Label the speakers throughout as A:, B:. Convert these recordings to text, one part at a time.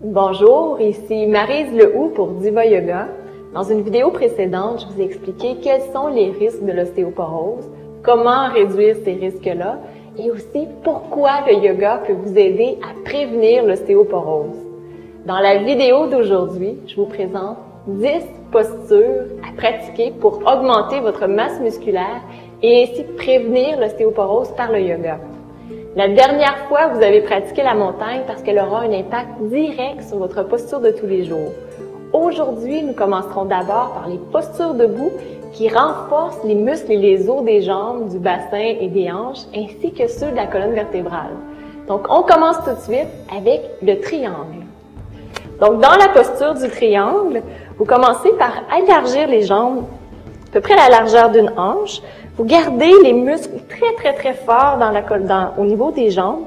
A: Bonjour, ici Maryse Lehoux pour Diva Yoga. Dans une vidéo précédente, je vous ai expliqué quels sont les risques de l'ostéoporose, comment réduire ces risques-là et aussi pourquoi le yoga peut vous aider à prévenir l'ostéoporose. Dans la vidéo d'aujourd'hui, je vous présente 10 postures à pratiquer pour augmenter votre masse musculaire et ainsi prévenir l'ostéoporose par le yoga. La dernière fois, vous avez pratiqué la montagne parce qu'elle aura un impact direct sur votre posture de tous les jours. Aujourd'hui, nous commencerons d'abord par les postures debout qui renforcent les muscles et les os des jambes, du bassin et des hanches, ainsi que ceux de la colonne vertébrale. Donc, on commence tout de suite avec le triangle. Donc, dans la posture du triangle, vous commencez par élargir les jambes à peu près la largeur d'une hanche. Vous gardez les muscles très forts au niveau des jambes.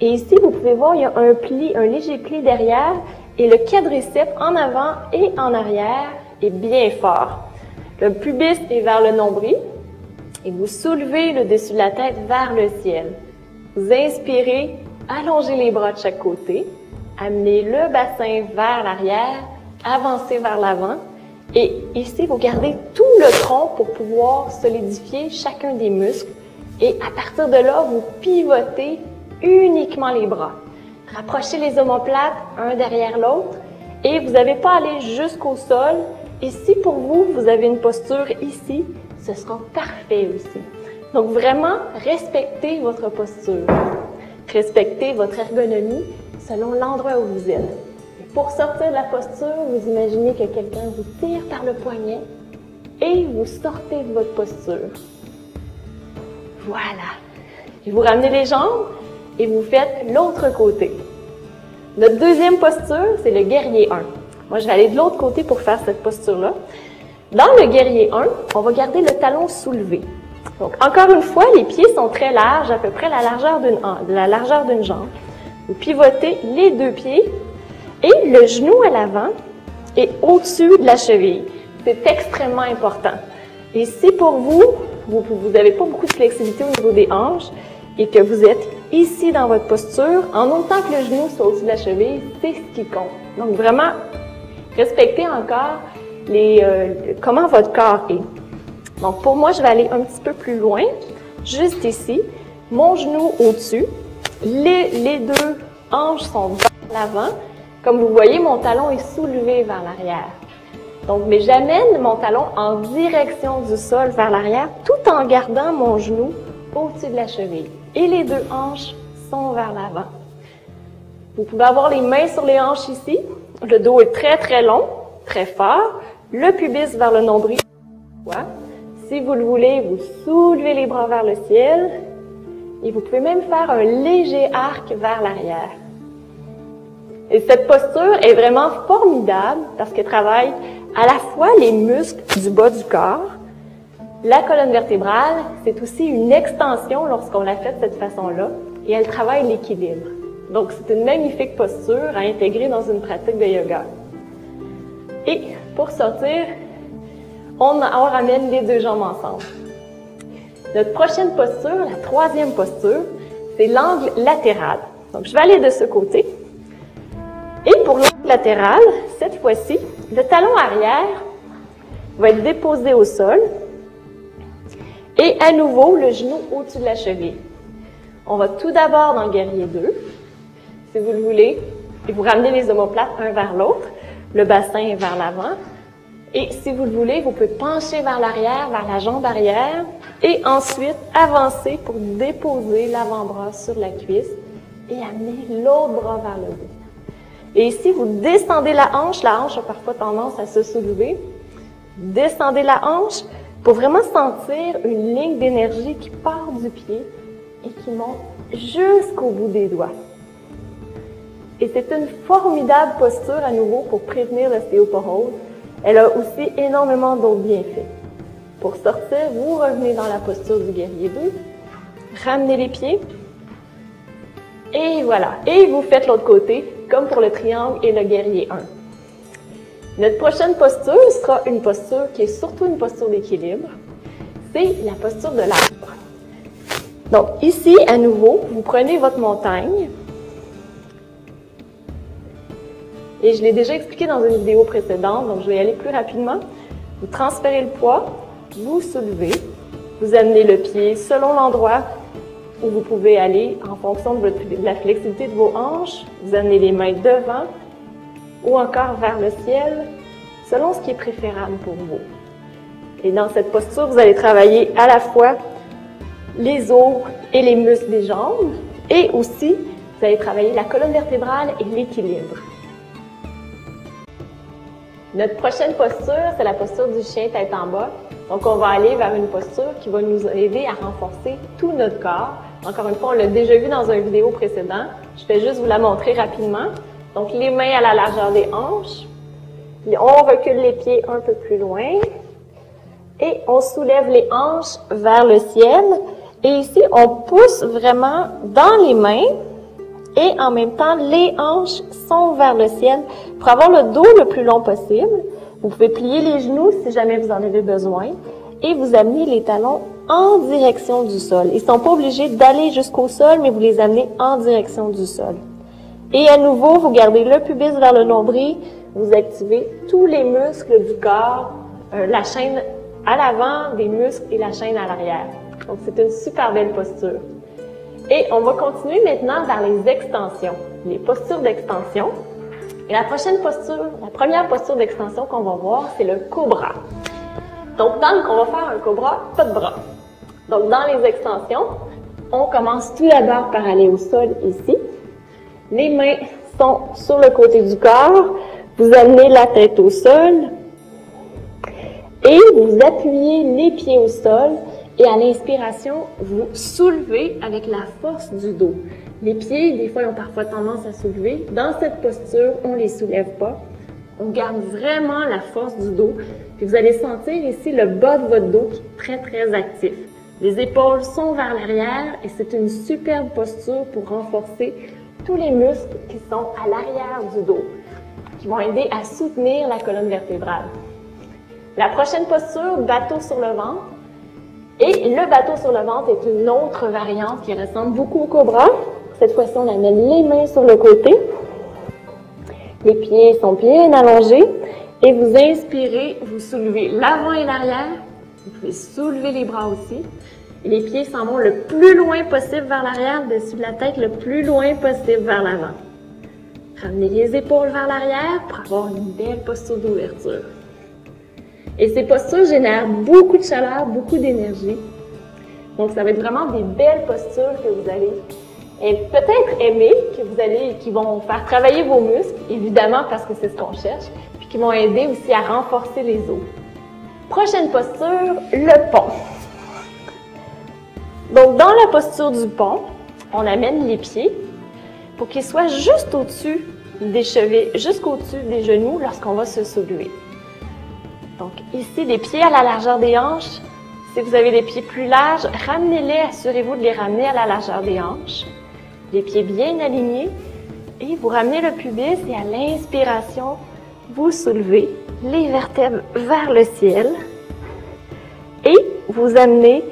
A: Et ici, vous pouvez voir, il y a un léger pli derrière et le quadriceps en avant et en arrière est bien fort. Le pubis est vers le nombril et vous soulevez le dessus de la tête vers le ciel. Vous inspirez, allongez les bras de chaque côté, amenez le bassin vers l'arrière, avancez vers l'avant. Et ici, vous gardez tout le tronc pour pouvoir solidifier chacun des muscles. Et à partir de là, vous pivotez uniquement les bras. Rapprochez les omoplates un derrière l'autre et vous n'avez pas à aller jusqu'au sol. Et si pour vous, vous avez une posture ici, ce sera parfait aussi. Donc vraiment, respectez votre posture. Respectez votre ergonomie selon l'endroit où vous êtes. Pour sortir de la posture, vous imaginez que quelqu'un vous tire par le poignet et vous sortez de votre posture. Voilà. Et vous ramenez les jambes et vous faites l'autre côté. Notre deuxième posture, c'est le guerrier 1. Moi, je vais aller de l'autre côté pour faire cette posture-là. Dans le guerrier 1, on va garder le talon soulevé. Donc, encore une fois, les pieds sont très larges, à peu près la largeur d'une jambe. Vous pivotez les deux pieds. Et le genou à l'avant est au-dessus de la cheville. C'est extrêmement important. Et si pour vous n'avez pas beaucoup de flexibilité au niveau des hanches et que vous êtes ici dans votre posture, en autant que le genou soit au-dessus de la cheville, c'est ce qui compte. Donc vraiment, respectez encore comment votre corps est. Donc pour moi, je vais aller un petit peu plus loin, juste ici, mon genou au-dessus, les deux hanches sont vers l'avant. Comme vous voyez, mon talon est soulevé vers l'arrière. Donc, mais j'amène mon talon en direction du sol vers l'arrière, tout en gardant mon genou au-dessus de la cheville. Et les deux hanches sont vers l'avant. Vous pouvez avoir les mains sur les hanches ici. Le dos est très long, très fort. Le pubis vers le nombril. Si vous le voulez, vous soulevez les bras vers le ciel. Et vous pouvez même faire un léger arc vers l'arrière. Et cette posture est vraiment formidable parce qu'elle travaille à la fois les muscles du bas du corps, la colonne vertébrale, c'est aussi une extension lorsqu'on la fait de cette façon-là, et elle travaille l'équilibre. Donc, c'est une magnifique posture à intégrer dans une pratique de yoga. Et pour sortir, on ramène les deux jambes ensemble. Notre prochaine posture, la troisième posture, c'est l'angle latéral. Donc, je vais aller de ce côté. Et pour l'angle latéral, cette fois-ci, le talon arrière va être déposé au sol et à nouveau le genou au-dessus de la cheville. On va tout d'abord dans le guerrier 2, si vous le voulez, et vous ramenez les omoplates un vers l'autre, le bassin vers l'avant. Et si vous le voulez, vous pouvez pencher vers l'arrière, vers la jambe arrière et ensuite avancer pour déposer l'avant-bras sur la cuisse et amener l'autre bras vers le haut. Et ici, vous descendez la hanche a parfois tendance à se soulever. Descendez la hanche pour vraiment sentir une ligne d'énergie qui part du pied et qui monte jusqu'au bout des doigts. Et c'est une formidable posture à nouveau pour prévenir l'ostéoporose. Elle a aussi énormément d'autres bienfaits. Pour sortir, vous revenez dans la posture du guerrier 2, ramenez les pieds et voilà. Et vous faites l'autre côté, comme pour le triangle et le guerrier 1. Notre prochaine posture sera une posture qui est surtout une posture d'équilibre. C'est la posture de l'arbre. Donc ici, à nouveau, vous prenez votre montagne Et je l'ai déjà expliqué dans une vidéo précédente, donc je vais y aller plus rapidement. Vous transférez le poids, vous soulevez, vous amenez le pied selon l'endroit où vous pouvez aller en fonction de la flexibilité de vos hanches. Vous amenez les mains devant ou encore vers le ciel, selon ce qui est préférable pour vous. Et dans cette posture, vous allez travailler à la fois les os et les muscles des jambes, et aussi, vous allez travailler la colonne vertébrale et l'équilibre. Notre prochaine posture, c'est la posture du chien tête en bas. Donc, on va aller vers une posture qui va nous aider à renforcer tout notre corps. Encore une fois, on l'a déjà vu dans une vidéo précédente. Je vais juste vous la montrer rapidement. Donc, les mains à la largeur des hanches. On recule les pieds un peu plus loin. Et on soulève les hanches vers le ciel. Et ici, on pousse vraiment dans les mains. Et en même temps, les hanches sont vers le ciel pour avoir le dos le plus long possible. Vous pouvez plier les genoux si jamais vous en avez besoin. Et vous amenez les talons en direction du sol. Ils ne sont pas obligés d'aller jusqu'au sol, mais vous les amenez en direction du sol. Et à nouveau, vous gardez le pubis vers le nombril. Vous activez tous les muscles du corps, la chaîne à l'avant des muscles et la chaîne à l'arrière. Donc, c'est une super belle posture. Et on va continuer maintenant vers les extensions, les postures d'extension. Et la première posture d'extension qu'on va voir, c'est le cobra. Donc, tant qu'on va faire un cobra, pas de bras. Donc, dans les extensions, on commence tout d'abord par aller au sol ici. Les mains sont sur le côté du corps. Vous amenez la tête au sol. Et vous appuyez les pieds au sol. Et à l'inspiration, vous soulevez avec la force du dos. Les pieds, des fois, ont parfois tendance à soulever. Dans cette posture, on ne les soulève pas. On garde vraiment la force du dos. Puis vous allez sentir ici le bas de votre dos qui est très, très actif. Les épaules sont vers l'arrière et c'est une superbe posture pour renforcer tous les muscles qui sont à l'arrière du dos, qui vont aider à soutenir la colonne vertébrale. La prochaine posture, bateau sur le ventre. Et le bateau sur le ventre est une autre variante qui ressemble beaucoup au cobra. Cette fois-ci, on amène les mains sur le côté. Les pieds sont bien allongés. Et vous inspirez, vous soulevez l'avant et l'arrière. Vous pouvez soulever les bras aussi. Et les pieds s'en vont le plus loin possible vers l'arrière, dessus de la tête, le plus loin possible vers l'avant. Ramenez les épaules vers l'arrière pour avoir une belle posture d'ouverture. Et ces postures génèrent beaucoup de chaleur, beaucoup d'énergie. Donc, ça va être vraiment des belles postures que vous allez peut-être aimer, qui vont faire travailler vos muscles, évidemment parce que c'est ce qu'on cherche, puis qui vont aider aussi à renforcer les os. Prochaine posture, le pont. Donc, dans la posture du pont, on amène les pieds pour qu'ils soient juste au-dessus des chevilles, jusqu'au-dessus des genoux lorsqu'on va se soulever. Donc, ici, les pieds à la largeur des hanches. Si vous avez des pieds plus larges, ramenez-les, assurez-vous de les ramener à la largeur des hanches. Les pieds bien alignés. Et vous ramenez le pubis et à l'inspiration, vous soulevez les vertèbres vers le ciel. Et vous amenez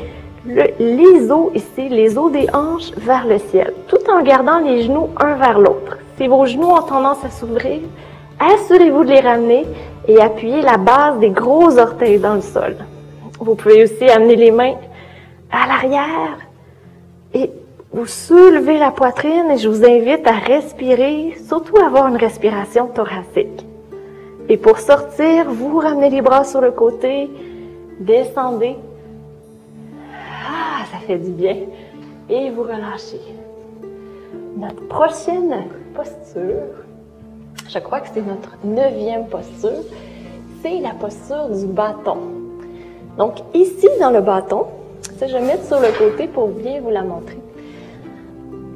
A: les os ici, les os des hanches vers le ciel, tout en gardant les genoux un vers l'autre. Si vos genoux ont tendance à s'ouvrir, assurez-vous de les ramener et appuyez la base des gros orteils dans le sol. Vous pouvez aussi amener les mains à l'arrière et vous soulevez la poitrine et je vous invite à respirer, surtout avoir une respiration thoracique. Et pour sortir, vous ramenez les bras sur le côté, descendez. Ah, ça fait du bien. Et vous relâchez. Notre prochaine posture, je crois que c'est notre 9e posture, c'est la posture du bâton. Donc ici, dans le bâton, ça je vais mettre sur le côté pour bien vous la montrer.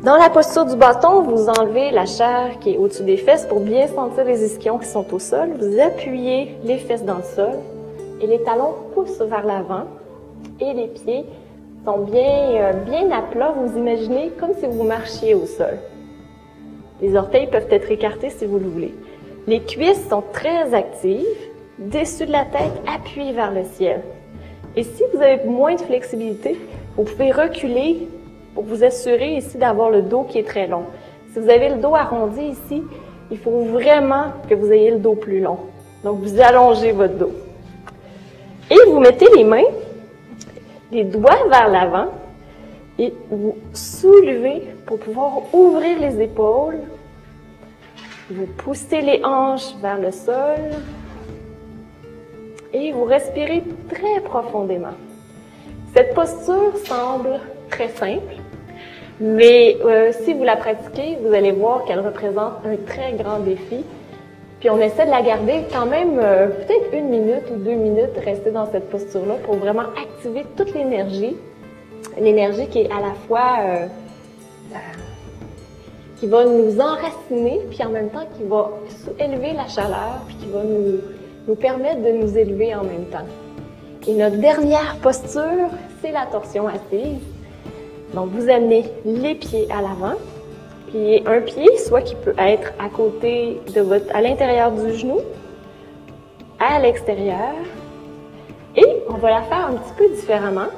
A: Dans la posture du bâton, vous enlevez la chair qui est au-dessus des fesses pour bien sentir les ischions qui sont au sol. Vous appuyez les fesses dans le sol et les talons poussent vers l'avant et les pieds sont bien à plat. Vous imaginez comme si vous marchiez au sol. Les orteils peuvent être écartés si vous le voulez. Les cuisses sont très actives. Dessus de la tête, appuyez vers le ciel. Et si vous avez moins de flexibilité, vous pouvez reculer pour vous assurer ici d'avoir le dos qui est très long. Si vous avez le dos arrondi ici, il faut vraiment que vous ayez le dos plus long. Donc, vous allongez votre dos. Et vous mettez les mains, les doigts vers l'avant, et vous soulevez pour pouvoir ouvrir les épaules. Vous poussez les hanches vers le sol. Et vous respirez très profondément. Cette posture semble très simple, mais si vous la pratiquez, vous allez voir qu'elle représente un très grand défi. Puis on essaie de la garder quand même peut-être 1 minute ou 2 minutes, rester dans cette posture-là pour vraiment activer toute l'énergie. L'énergie qui est à la fois qui va nous enraciner, puis en même temps qui va élever la chaleur, puis qui va nous permettre de nous élever en même temps. Et notre dernière posture, c'est la torsion assise. Donc, vous amenez les pieds à l'avant, puis un pied, soit qui peut être à côté de à l'intérieur du genou, à l'extérieur, et on va la faire un petit peu différemment.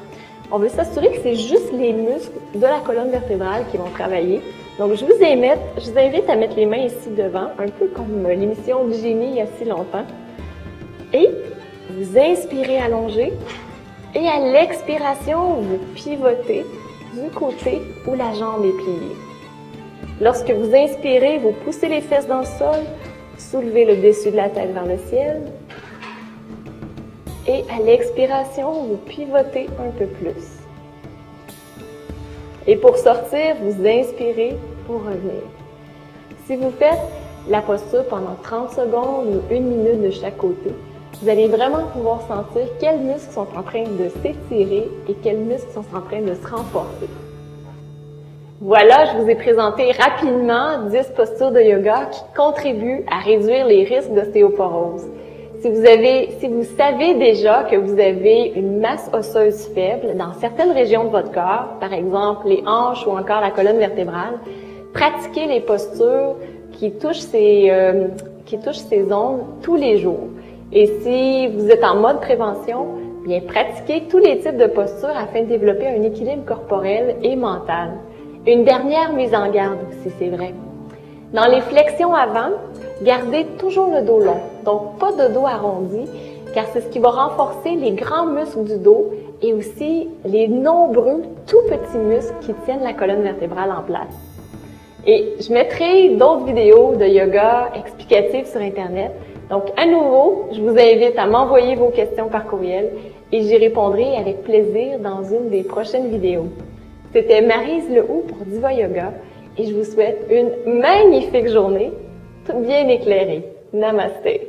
A: On veut s'assurer que c'est juste les muscles de la colonne vertébrale qui vont travailler. Donc, je vous invite à mettre les mains ici devant, un peu comme l'émission du génie il y a si longtemps. Et vous inspirez allongé. Et à l'expiration, vous pivotez du côté où la jambe est pliée. Lorsque vous inspirez, vous poussez les fesses dans le sol, soulevez le dessus de la tête vers le ciel. Et à l'expiration, vous pivotez un peu plus. Et pour sortir, vous inspirez pour revenir. Si vous faites la posture pendant 30 secondes ou 1 minute de chaque côté, vous allez vraiment pouvoir sentir quels muscles sont en train de s'étirer et quels muscles sont en train de se renforcer. Voilà, je vous ai présenté rapidement 10 postures de yoga qui contribuent à réduire les risques d'ostéoporose. Si vous savez déjà que vous avez une masse osseuse faible dans certaines régions de votre corps, par exemple les hanches ou encore la colonne vertébrale, pratiquez les postures qui touchent ces zones tous les jours. Et si vous êtes en mode prévention, bien pratiquez tous les types de postures afin de développer un équilibre corporel et mental. Une dernière mise en garde aussi, c'est vrai. Dans les flexions avant, gardez toujours le dos long, donc pas de dos arrondi, car c'est ce qui va renforcer les grands muscles du dos et aussi les nombreux tout petits muscles qui tiennent la colonne vertébrale en place. Et je mettrai d'autres vidéos de yoga explicatives sur Internet. Donc, à nouveau, je vous invite à m'envoyer vos questions par courriel et j'y répondrai avec plaisir dans une des prochaines vidéos. C'était Maryse Lehoux pour Diva Yoga et je vous souhaite une magnifique journée, toute bien éclairée. Namasté!